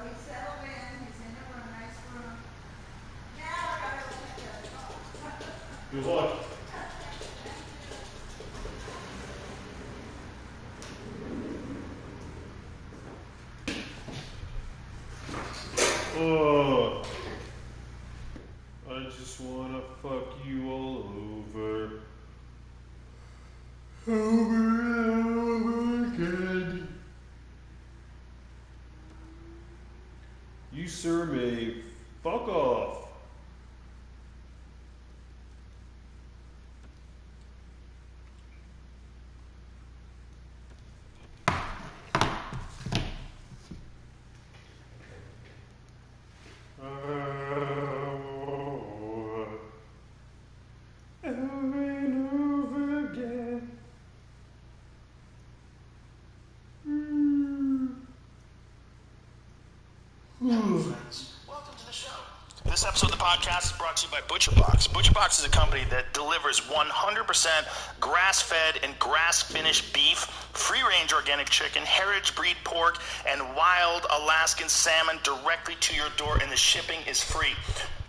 he settled in. He's in a room, nice room. Now I gotta check it. He was like, oh, I just wanna fuck you all over. Over and over again. You, sir, may fuck off. Over and over again. Hello, friends. Welcome to the show. This episode of the podcast is brought to you by ButcherBox. ButcherBox is a company that delivers 100% grass-fed and grass-finished beef, free-range organic chicken, heritage breed pork, and wild Alaskan salmon directly to your door, and the shipping is free.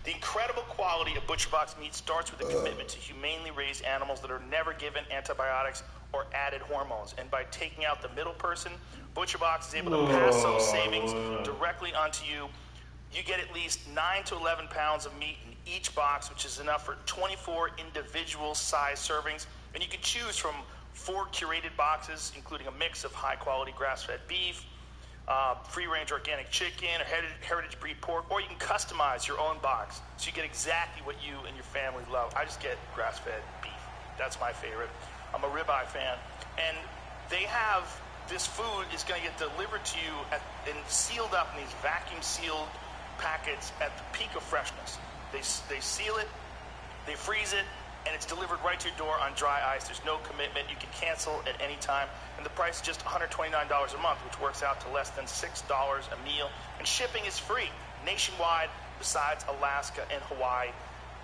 The incredible quality of ButcherBox meat starts with a commitment to humanely raised animals that are never given antibiotics or added hormones. And by taking out the middle person, ButcherBox is able to pass those savings directly onto you. You get at least 9 to 11 pounds of meat in each box, which is enough for 24 individual size servings. And you can choose from 4 curated boxes, including a mix of high-quality grass-fed beef, free-range organic chicken, or heritage breed pork, or you can customize your own box so you get exactly what you and your family love. I just get grass-fed beef. That's my favorite. I'm a ribeye fan. And they have, this food is going to get delivered to you and sealed up in these vacuum-sealed packets at the peak of freshness. They seal it, they freeze it, and it's delivered right to your door on dry ice. There's no commitment. You can cancel at any time. And the price is just $129 a month, which works out to less than $6 a meal. And shipping is free nationwide besides Alaska and Hawaii.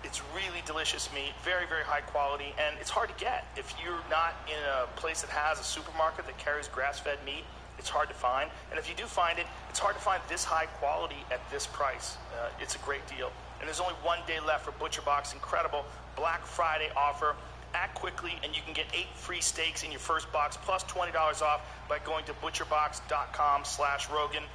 It's really delicious meat, very, very high quality, and it's hard to get. If you're not in a place that has a supermarket that carries grass-fed meat, it's hard to find. And if you do find it, it's hard to find this high quality at this price. It's a great deal. And there's only 1 day left for ButcherBox. Incredible Black Friday offer. Act quickly, and you can get 8 free steaks in your first box, plus $20 off by going to butcherbox.com/Rogan.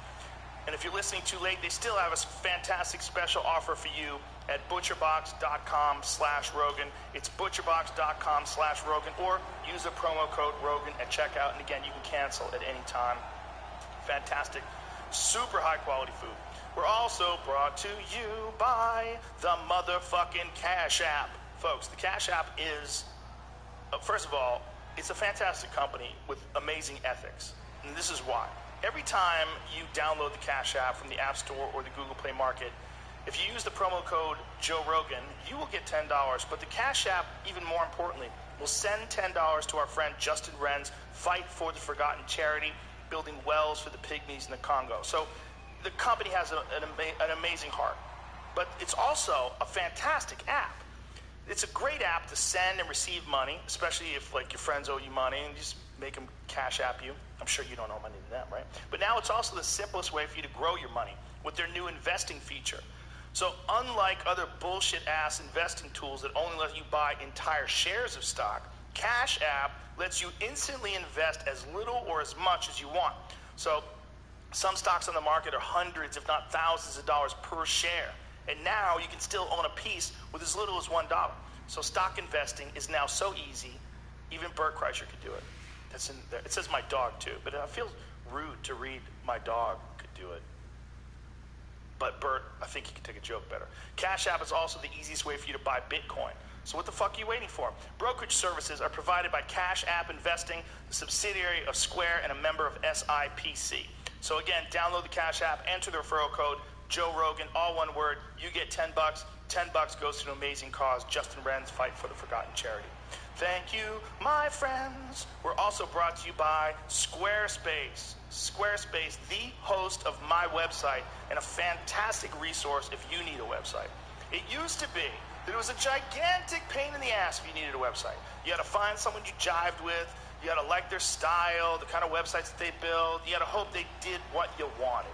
And if you're listening too late, they still have a fantastic special offer for you at butcherbox.com/Rogan. It's butcherbox.com/Rogan, or use the promo code Rogan at checkout. And again, you can cancel at any time. Fantastic, super high quality food. We're also brought to you by the motherfucking Cash App. Folks, the Cash App is, first of all, it's a fantastic company with amazing ethics. And this is why. Every time you download the Cash App from the App Store or the Google Play Market, if you use the promo code Joe Rogan, you will get $10. But the Cash App, even more importantly, will send $10 to our friend Justin Wren's Fight for the Forgotten charity, building wells for the pygmies in the Congo. So the company has an amazing heart. But it's also a fantastic app. It's a great app to send and receive money, especially if like your friends owe you money, and just make them Cash App you. I'm sure you don't owe money to them, right? But now it's also the simplest way for you to grow your money with their new investing feature. So unlike other bullshit-ass investing tools that only let you buy entire shares of stock, Cash App lets you instantly invest as little or as much as you want. So some stocks on the market are hundreds, if not thousands of dollars per share. And now you can still own a piece with as little as $1. So stock investing is now so easy, even Bert Kreischer could do it. That's in there. It says my dog too, but it feels rude to read my dog could do it. But Bert, I think he could take a joke better. Cash App is also the easiest way for you to buy Bitcoin. So what the fuck are you waiting for? Brokerage services are provided by Cash App Investing, the subsidiary of Square and a member of SIPC. So again, download the Cash App, enter the referral code Joe Rogan, all one word. You get $10. $10 goes to an amazing cause, Justin Wren's Fight for the Forgotten charity. Thank you, my friends. We're also brought to you by Squarespace. Squarespace, the host of my website and a fantastic resource if you need a website. It used to be that it was a gigantic pain in the ass if you needed a website. You had to find someone you jived with. You had to like their style, the kind of websites that they build. You had to hope they did what you wanted.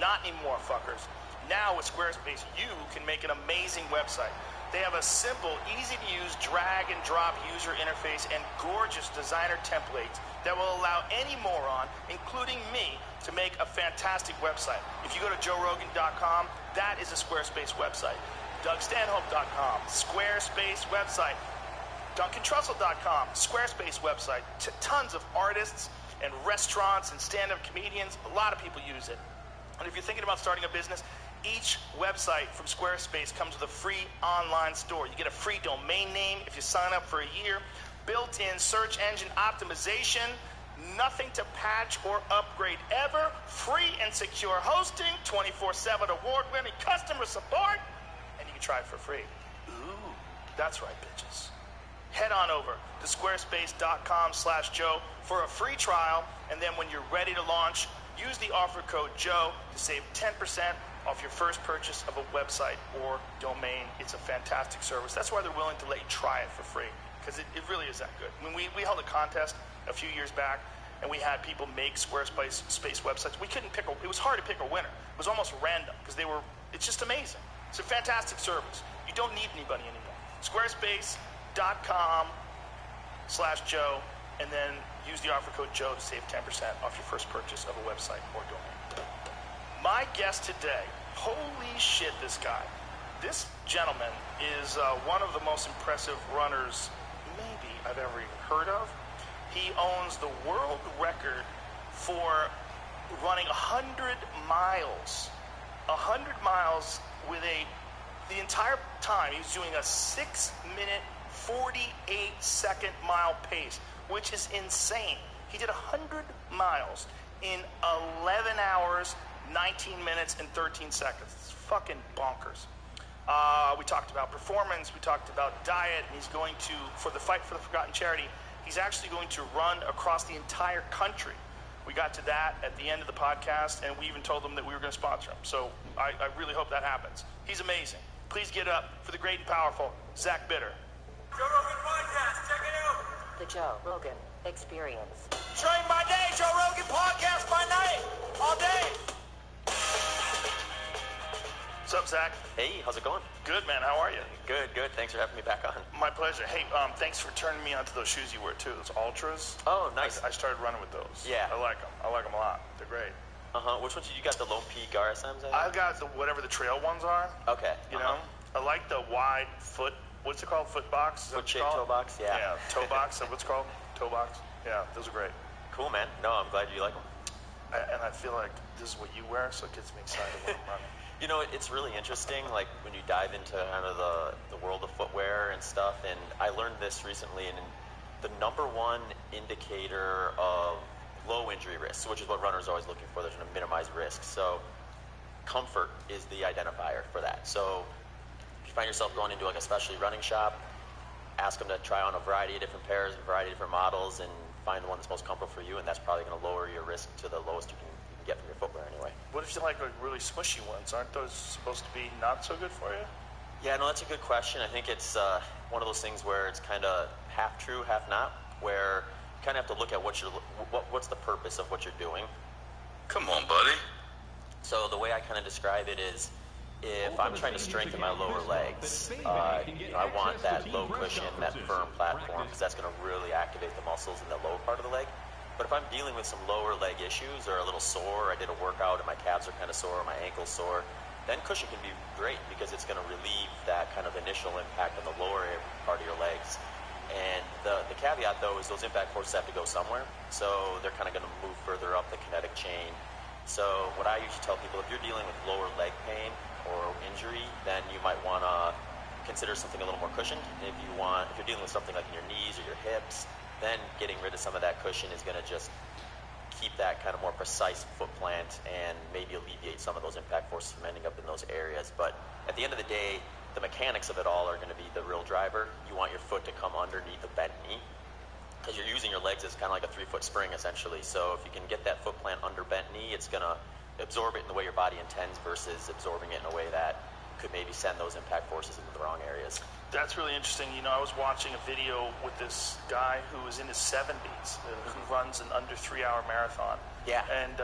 Not anymore, fuckers. Now with Squarespace, you can make an amazing website. They have a simple, easy-to-use drag-and-drop user interface and gorgeous designer templates that will allow any moron, including me, to make a fantastic website. If you go to joerogan.com, that is a Squarespace website. DougStanhope.com, Squarespace website. DuncanTrussell.com, Squarespace website. Tons of artists and restaurants and stand-up comedians. A lot of people use it. And if you're thinking about starting a business, each website from Squarespace comes with a free online store. You get a free domain name if you sign up for a year, built-in search engine optimization, nothing to patch or upgrade ever, free and secure hosting, 24/7 award-winning customer support, and you can try it for free. Ooh, that's right, bitches. Head on over to squarespace.com/Joe for a free trial, and then when you're ready to launch, use the offer code Joe to save 10% off your first purchase of a website or domain. It's a fantastic service. That's why they're willing to let you try it for free, because it really is that good. I mean, we held a contest a few years back, and we had people make Squarespace websites. We couldn't pick it was hard to pick a winner. It was almost random, because it's just amazing. It's a fantastic service. You don't need anybody anymore. Squarespace.com/Joe, and then use the offer code Joe to save 10% off your first purchase of a website or domain. My guest today, holy shit, this guy. This gentleman is one of the most impressive runners maybe I've ever even heard of. He owns the world record for running 100 miles. 100 miles with the entire time he's doing a 6-minute, 48-second mile pace, which is insane. He did 100 miles in 11 hours, 19 minutes, and 13 seconds. It's fucking bonkers. We talked about performance. We talked about diet. And he's going to, for the Fight for the Forgotten charity, he's actually going to run across the entire country. We got to that at the end of the podcast, and we even told him that we were going to sponsor him. So I really hope that happens. He's amazing. Please get up for the great and powerful Zach Bitter. Joe Rogan Podcast, check it out. The Joe Rogan Experience. Train by day, Joe Rogan Podcast by night, all day. What's up, Zach? Hey, how's it going? Good, man. How are you? Good. Thanks for having me back on. My pleasure. Hey, thanks for turning me onto those shoes you wear, too. Those Ultras. Oh, nice. I started running with those. Yeah. I like them. I like them a lot. They're great. Which ones did you got? The Lone Peak RSMs? I got whatever the trail ones are. Okay. You know? I like the wide foot, what's it called? Foot box? Foot-shaped toe box, yeah. Yeah, toe box. Is that what's called? Toe box. Yeah, those are great. Cool, man. No, I'm glad you like them. And I feel like this is what you wear, so it gets me excited when I'm running. You know, it's really interesting, like, when you dive into kind of the world of footwear and stuff, and I learned this recently, and the number one indicator of low injury risk, which is what runners are always looking for, they're trying to minimize risk. So comfort is the identifier for that. So if you find yourself going into like a specialty running shop, ask them to try on a variety of different pairs, a variety of different models, and find the one that's most comfortable for you, and that's probably going to lower your risk to the lowest you can get from your footwear anyway. What if you like really smushy ones? Aren't those supposed to be not so good for you? Yeah, no, that's a good question. I think it's one of those things where it's kind of half true, half not, where you kind of have to look at what's the purpose of what you're doing. Come on, buddy. So the way I kind of describe it is, if I'm trying to strengthen my lower legs, I want that low cushion, that firm platform, because that's going to really activate the muscles in the lower part of the leg. But if I'm dealing with some lower leg issues or a little sore, I did a workout and my calves are kind of sore, my ankle's sore, then cushion can be great because it's going to relieve that kind of initial impact on the lower part of your legs. And the caveat, though, is those impact forces have to go somewhere. So they're kind of going to move further up the kinetic chain. So what I usually tell people, if you're dealing with lower leg pain or injury, then you might want to consider something a little more cushioned. If you're dealing with something like in your knees or your hips, then getting rid of some of that cushion is going to just keep that kind of more precise foot plant and maybe alleviate some of those impact forces from ending up in those areas. But at the end of the day, the mechanics of it all are going to be the real driver. You want your foot to come underneath the bent knee because you're using your legs as kind of like a 3-foot spring essentially. So if you can get that foot plant under bent knee, it's going to absorb it in the way your body intends versus absorbing it in a way that could maybe send those impact forces into the wrong areas. That's really interesting. You know, I was watching a video with this guy who is in his 70s who runs an under 3-hour marathon. Yeah. And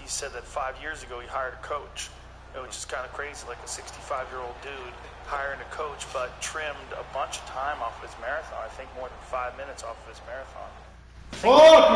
he said that 5 years ago he hired a coach, which is kind of crazy, like a 65-year-old dude hiring a coach, but trimmed a bunch of time off of his marathon. I think more than 5 minutes off of his marathon. Fuck